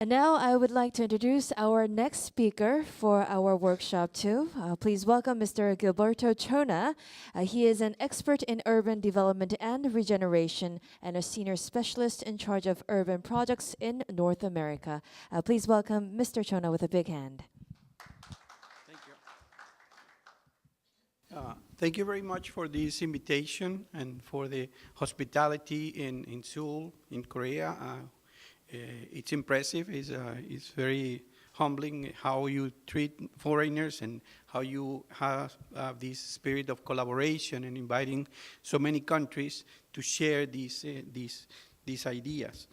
And now I would like to introduce our next speaker for our workshop two. Please welcome Mr. Gilberto Chona. He is an expert in urban development and regeneration and a senior specialist in charge of urban projects in North America. Please welcome Mr. Chona with a big hand. Thank you. Thank you very much for this invitation and for the hospitality in Seoul, in Korea. It's impressive. It's very humbling how you treat foreigners and how you have this spirit of collaboration and inviting so many countries to share these ideas.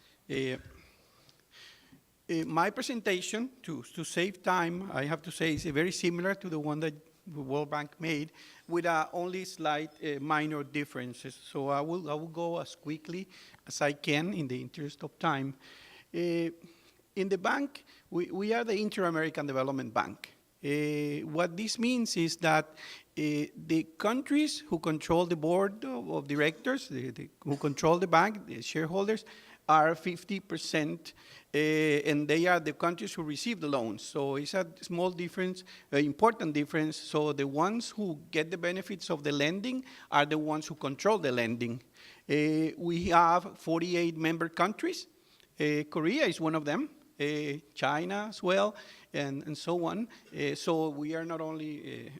My presentation, to save time, I have to say, is very similar to the one that the World Bank made, with only slight minor differences. So I will go as quickly as I can in the interest of time. In the bank, we are the Inter-American Development Bank. What this means is that the countries who control the board of directors, who control the bank, the shareholders, are 50%, and they are the countries who receive the loans. So it's a small difference, an important difference. So the ones who get the benefits of the lending are the ones who control the lending. We have 48 member countries. Korea is one of them, China as well, and so on. So we are not only,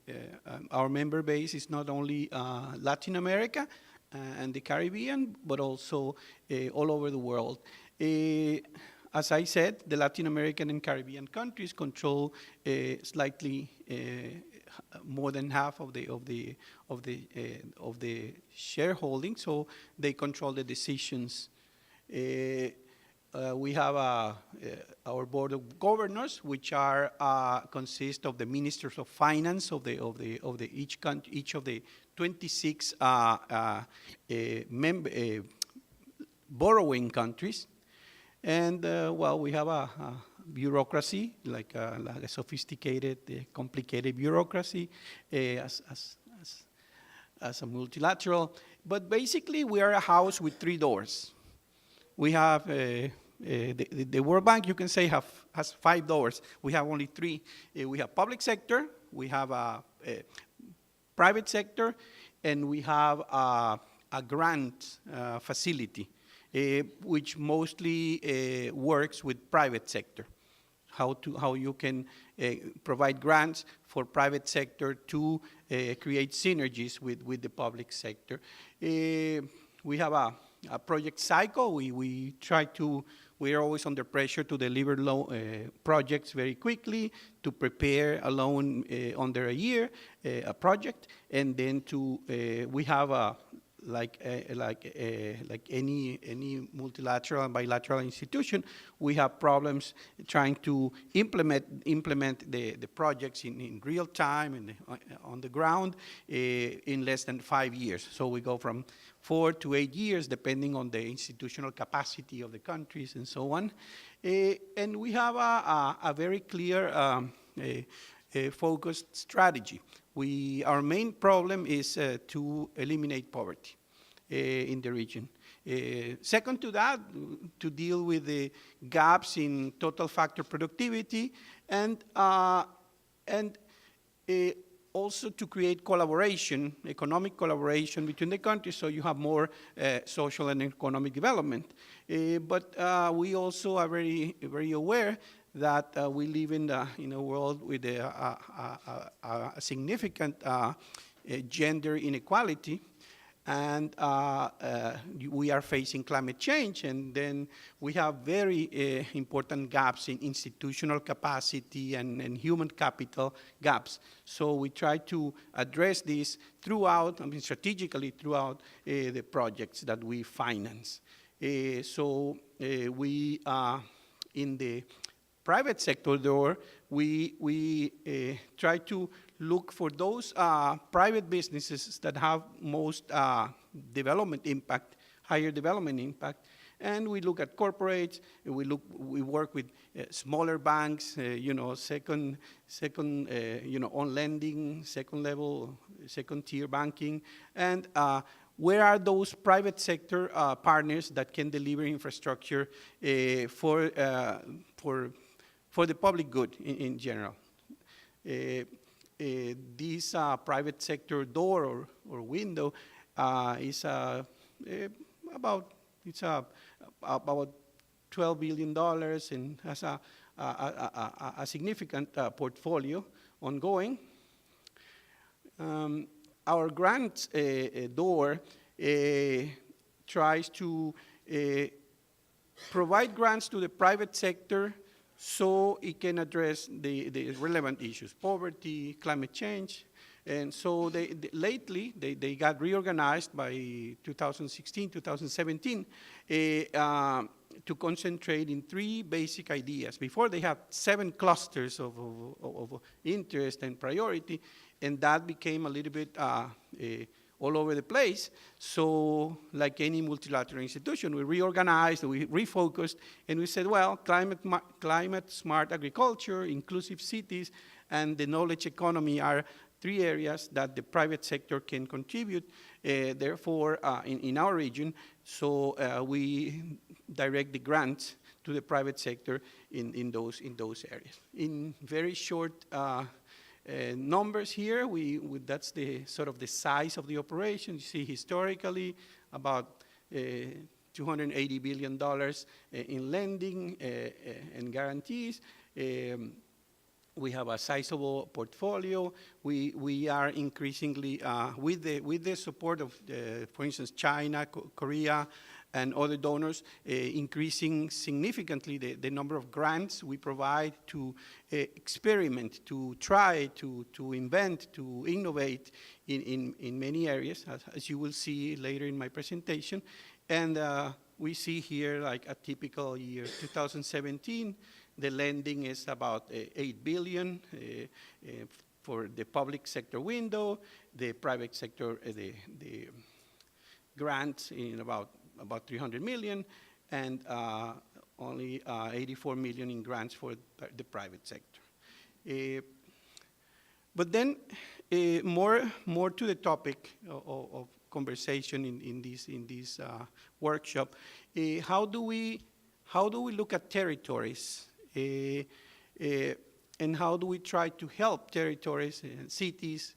our member base is not only Latin America and the Caribbean, but also all over the world. As I said, the Latin American and Caribbean countries control slightly more than half of the shareholding, so they control the decisions. We have our board of governors, which are consist of the ministers of finance of each of the 26 borrowing countries, and well, we have a bureaucracy, like a sophisticated, complicated bureaucracy, as a multilateral. But basically, we are a house with 3 doors. We have the World Bank, you can say, has 5 doors. We have only 3. We have public sector, we have a private sector, and we have a grant facility, which mostly works with private sector. How you can provide grants for private sector to create synergies with the public sector. We have a project cycle. We are always under pressure to deliver projects very quickly, to prepare a loan under a year, a project, and then we have like any multilateral and bilateral institution, we have problems trying to implement the projects in real time and on the ground in less than 5 years. So we go from 4 to 8 years, depending on the institutional capacity of the countries and so on. And we have a very clear focused strategy. Our main problem is to eliminate poverty in the region. Second to that, to deal with the gaps in total factor productivity, and also to create collaboration, economic collaboration between the countries, so you have more social and economic development. But we also are very, very aware that we live in a world with a significant gender inequality, and we are facing climate change, and then we have very important gaps in institutional capacity and human capital gaps. So we try to address this strategically throughout the projects that we finance. So we in the private sector door, we try to look for those private businesses that have most development impact, higher development impact, and we look at corporates. We work with smaller banks, second, on lending, second level, second tier banking, and where are those private sector partners that can deliver infrastructure for the public good in general. This private sector door or window is about $12 billion and has a significant portfolio ongoing. Our grant door tries to provide grants to the private sector so it can address the relevant issues, poverty, climate change. And so lately, they got reorganized by 2016, 2017, to concentrate in 3 basic ideas. Before, they had 7 clusters of interest and priority, and that became a little bit all over the place. So like any multilateral institution, we reorganized, we refocused, and we said, well, climate smart agriculture, inclusive cities, and the knowledge economy are 3 areas that the private sector can contribute, therefore, in our region. So we direct the grants to the private sector in those areas. In very short numbers here, that's the sort of the size of the operation. You see historically about $280 billion in lending and guarantees. We have a sizable portfolio. We are increasingly, with the support of, for instance, China, Korea, and other donors, increasing significantly the number of grants we provide to experiment, to try, to invent, to innovate in many areas, as you will see later in my presentation. And we see here like a typical year, 2017, the lending is about $8 billion for the public sector window, the private sector, the grants in about 300 million, and only 84 million in grants for the private sector. But then more to the topic of conversation in this workshop, how do we look at territories? And how do we try to help territories, cities,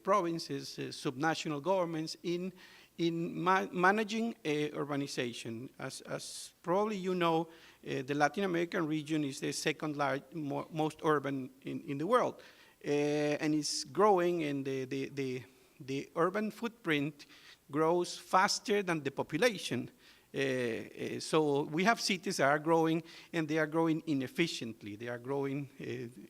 provinces, subnational governments in managing urbanization? As probably you know, the Latin American region is the second most urban in the world, and it's growing, and the urban footprint grows faster than the population. So we have cities that are growing, and they are growing inefficiently. They are growing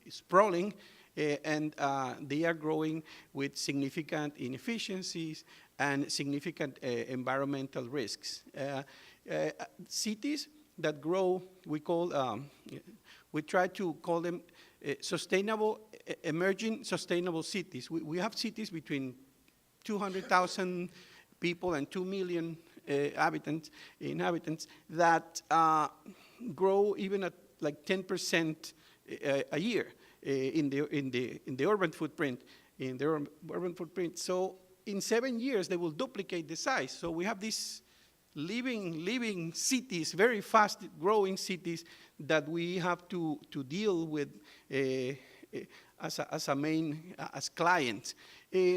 sprawling, and they are growing with significant inefficiencies and significant environmental risks. Cities that grow, we try to call them emerging sustainable cities. We have cities between 200,000 people and 2 million inhabitants that grow even at like 10% a year in the urban footprint. So in 7 years they will duplicate the size. So we have these living cities, very fast growing cities that we have to deal with as clients.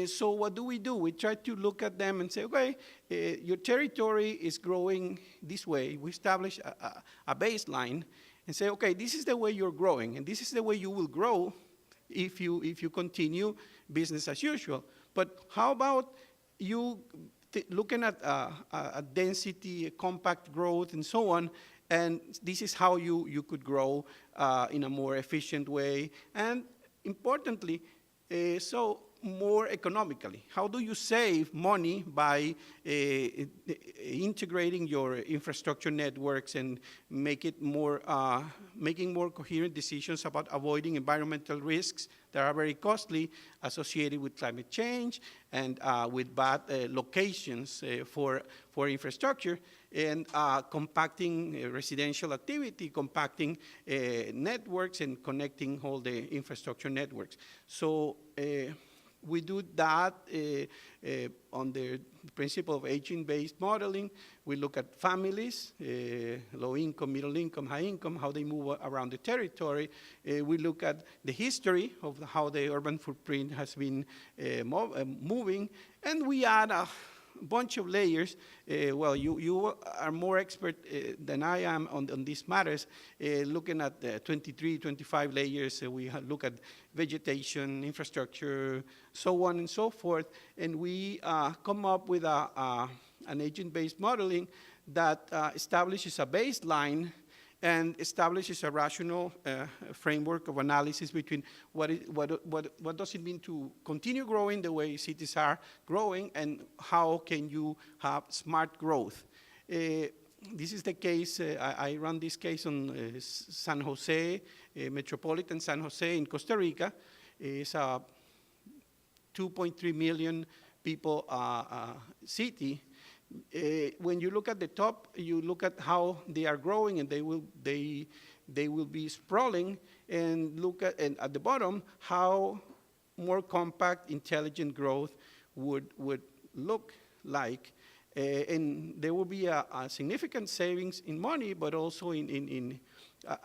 So what do? We try to look at them and say, okay, your territory is growing this way. We establish a baseline and say, okay, this is the way you're growing, and this is the way you will grow if you continue business as usual. But how about you looking at a density, a compact growth, and so on, and this is how you could grow in a more efficient way, and importantly, so more economically. How do you save money by integrating your infrastructure networks and making more coherent decisions about avoiding environmental risks that are very costly associated with climate change and with bad locations for infrastructure, and compacting residential activity, compacting networks, and connecting all the infrastructure networks. So We do that on the principle of aging-based modeling. We look at families, low income, middle income, high income, how they move around the territory. We look at the history of how the urban footprint has been moving, and we add a bunch of layers. Well, you are more expert than I am on these matters, looking at 23, 25 layers. We look at vegetation, infrastructure, so on and so forth, and we come up with an agent-based modeling that establishes a baseline and establishes a rational framework of analysis between what does it mean to continue growing the way cities are growing, and how can you have smart growth. This is the case, I run this case on San Jose, metropolitan San Jose in Costa Rica. It's a 2.3 million people city. When you look at the top, you look at how they are growing, and they will be sprawling, and look at the bottom how more compact, intelligent growth would look like. And there will be a significant savings in money, but also in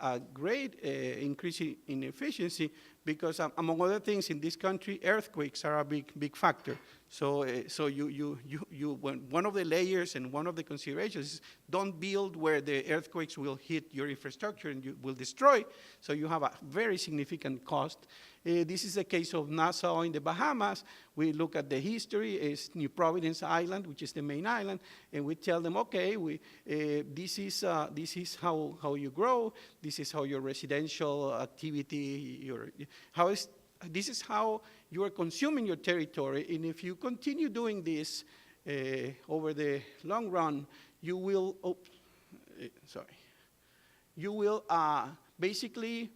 a great increase in efficiency, because among other things in this country, earthquakes are a big factor. So one of the layers and one of the considerations is don't build where the earthquakes will hit your infrastructure and you will destroy, so you have a very significant cost. This is the case of Nassau in the Bahamas. We look at the history. It's New Providence Island, which is the main island, and we tell them, okay, this is how you grow. This is how your residential activity, this is how you are consuming your territory, and if you continue doing this over the long run, you will, you will basically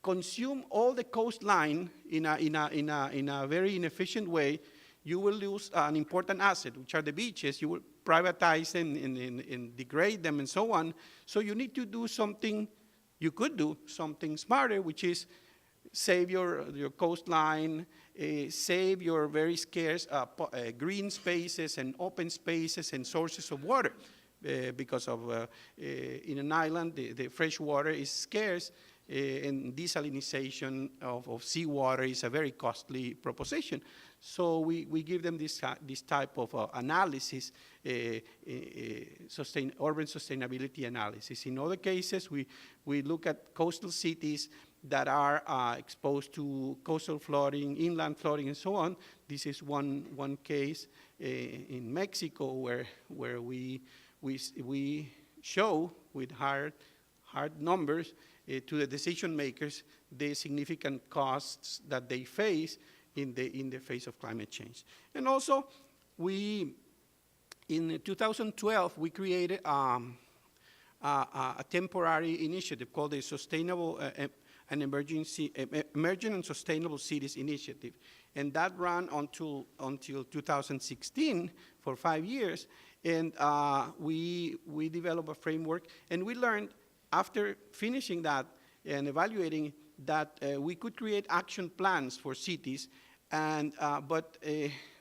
consume all the coastline in a very inefficient way. You will lose an important asset, which are the beaches. You will privatize them and degrade them and so on. So you need to do something. You could do something smarter, which is save your coastline, save your very scarce green spaces and open spaces and sources of water. Because of in an island, the fresh water is scarce, and desalinization of seawater is a very costly proposition. So we give them this type of analysis, urban sustainability analysis. In other cases, we look at coastal cities that are exposed to coastal flooding, inland flooding, and so on. This is one case in Mexico where we show with hard numbers to the decision makers the significant costs that they face in the face of climate change. And also, in 2012, we created a temporary initiative called the Sustainable and Emerging and Sustainable Cities Initiative. And that ran until 2016 for 5 years. And we developed a framework, and we learned after finishing that and evaluating that we could create action plans for cities, but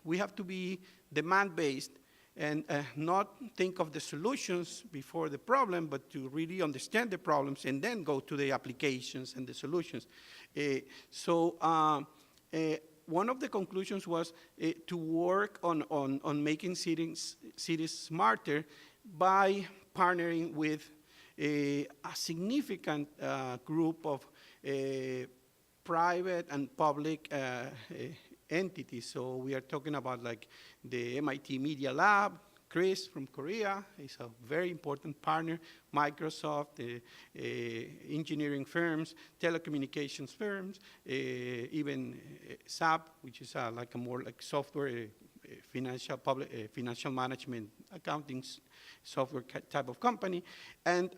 we have to be demand-based and not think of the solutions before the problem, but to really understand the problems and then go to the applications and the solutions. One of the conclusions was to work on making cities smarter by partnering with a significant group of private and public entities. So we are talking about like the MIT Media Lab. Chris from Korea is a very important partner, Microsoft, engineering firms, telecommunications firms, even SAP, which is like a more like software, financial management, accounting software type of company. And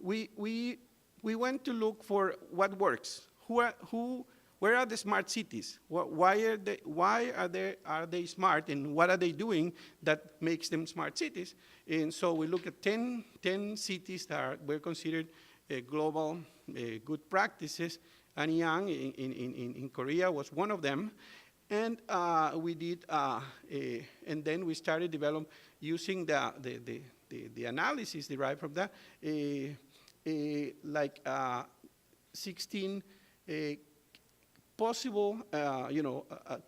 we went to look for what works. Where are the smart cities? Why are they smart, and what are they doing that makes them smart cities? And so we look at 10 cities that were considered global good practices, Anyang in Korea was one of them. And we did, and then we started developing using the analysis derived from that, like 16 possible,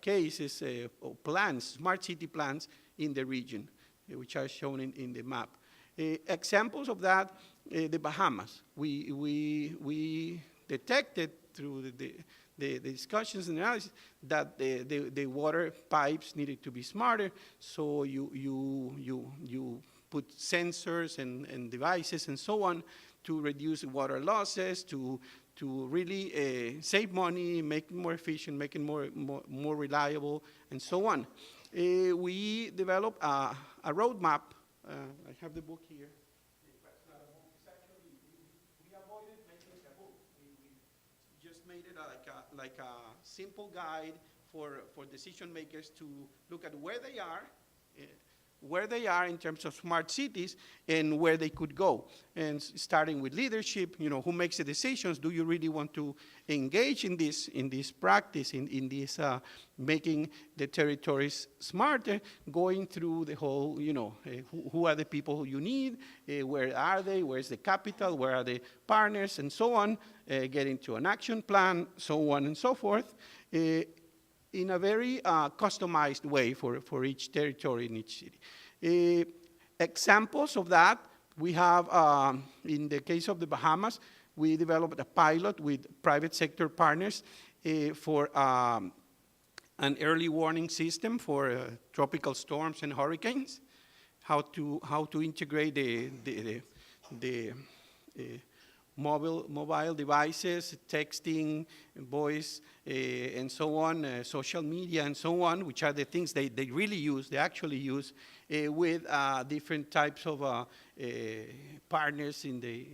cases or plans, smart city plans in the region, which are shown in the map. Examples of that, the Bahamas. We detected through the discussions and analysis that the water pipes needed to be smarter, so you put sensors and devices and so on to reduce water losses, to really save money, make it more efficient, make it more reliable, and so on. We developed a roadmap. I have the book here. It's not a book. It's actually, we avoided making a book. We just made it like a simple guide for decision makers to look at where they are in terms of smart cities and where they could go. And starting with leadership, who makes the decisions? Do you really want to engage in this practice, in this making the territories smarter, going through the whole, who are the people who you need, where are they, where's the capital, where are the partners, and so on, getting to an action plan, so on and so forth, in a very customized way for each territory in each city. Examples of that, we have, in the case of the Bahamas, we developed a pilot with private sector partners for an early warning system for tropical storms and hurricanes, how to integrate the mobile devices, texting, voice, and so on, social media and so on, which are the things they really use, they actually use, with different types of partners in the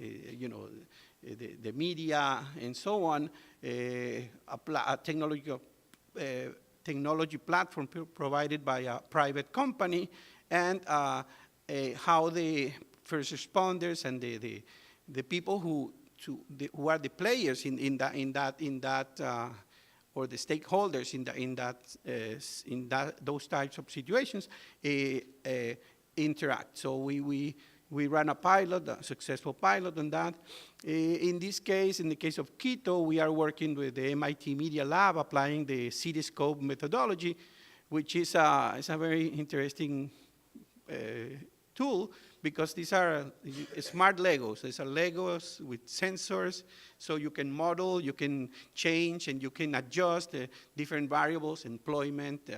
media and so on, a technology platform provided by a private company, and how the first responders and the people who are the players in that or the stakeholders in those types of situations interact. So we ran a pilot, a successful pilot on that. In this case, in the case of Quito, we are working with the MIT Media Lab, applying the Cityscope methodology, which is a very interesting tool, because these are smart Legos. These are Legos with sensors, so you can model, you can change, and you can adjust different variables, employment,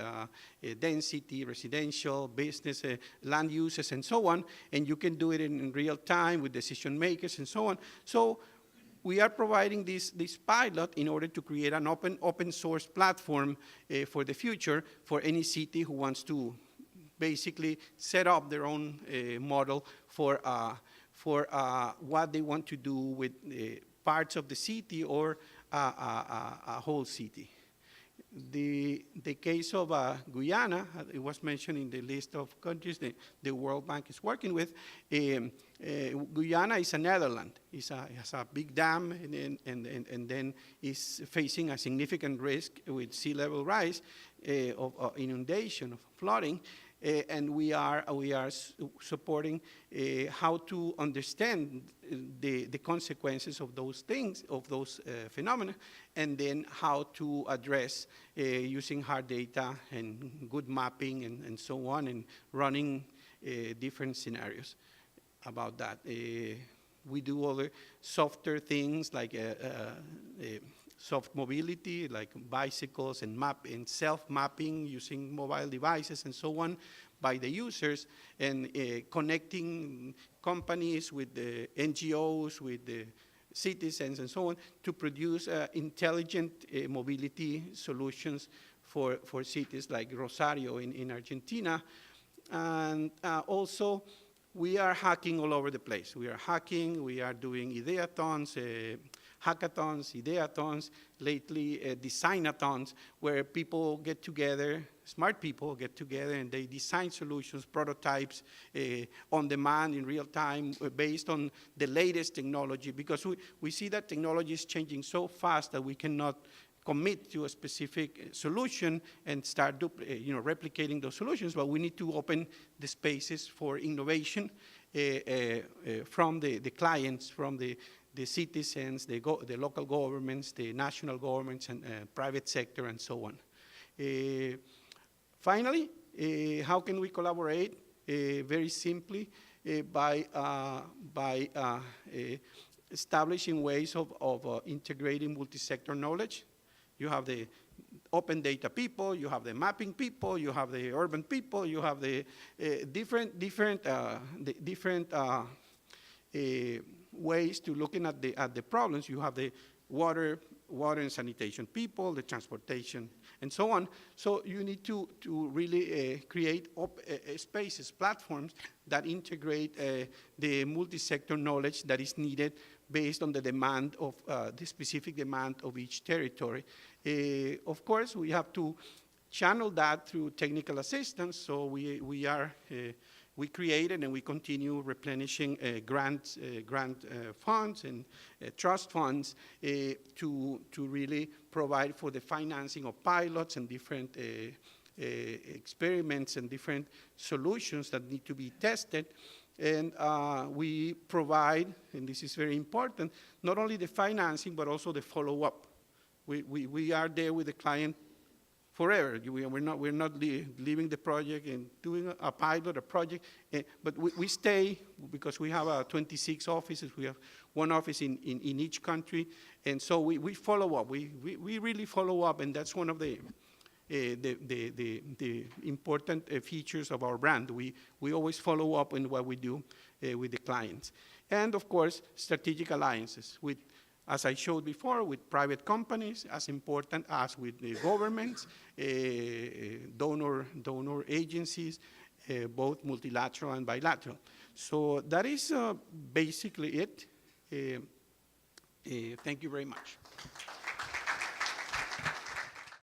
density, residential, business, land uses, and so on, and you can do it in real time with decision makers and so on. So we are providing this pilot in order to create an open source platform for the future for any city who wants to basically set up their own model for what they want to do with parts of the city or a whole city. The case of Guyana, it was mentioned in the list of countries the World Bank is working with. Guyana is a Netherland. It has a big dam, and then is facing a significant risk with sea level rise, of inundation, of flooding. And we are supporting how to understand the consequences of those things, of those phenomena, and then how to address using hard data and good mapping and so on, and running different scenarios about that. We do other softer things like soft mobility, like bicycles and self-mapping using mobile devices and so on by the users, and connecting companies with the NGOs, with the citizens and so on, to produce intelligent mobility solutions for cities like Rosario in Argentina. And also, we are hacking all over the place. We are hacking, we are doing ideathons, hackathons, ideathons, lately designathons, where people get together, smart people get together, and they design solutions, prototypes on demand in real time based on the latest technology, because we see that technology is changing so fast that we cannot commit to a specific solution and start replicating those solutions, but we need to open the spaces for innovation from the clients, from the citizens, the local governments, the national governments, and private sector, and so on. Finally, how can we collaborate? Very simply, by establishing ways of integrating multi-sector knowledge. You have the open data people, you have the mapping people, you have the urban people, you have the different ways to looking at the problems. You have the water and sanitation people, the transportation, and so on. So you need to really create spaces, platforms that integrate the multi-sector knowledge that is needed based on the demand of the specific demand of each territory. Of course, we have to channel that through technical assistance. So we created and we continue replenishing grant funds and trust funds to really provide for the financing of pilots and different experiments and different solutions that need to be tested. And we provide, and this is very important, not only the financing, but also the follow-up. We are there with the client forever. We're not leaving the project and doing a pilot, a project, but we stay because we have 26 offices. We have one office in each country, and so we follow up. We really follow up, and that's one of the important features of our brand. We always follow up in what we do with the clients. And of course, strategic alliances with, as I showed before, with private companies, as important as with the governments, donor agencies, both multilateral and bilateral. So that is basically it. Thank you very much.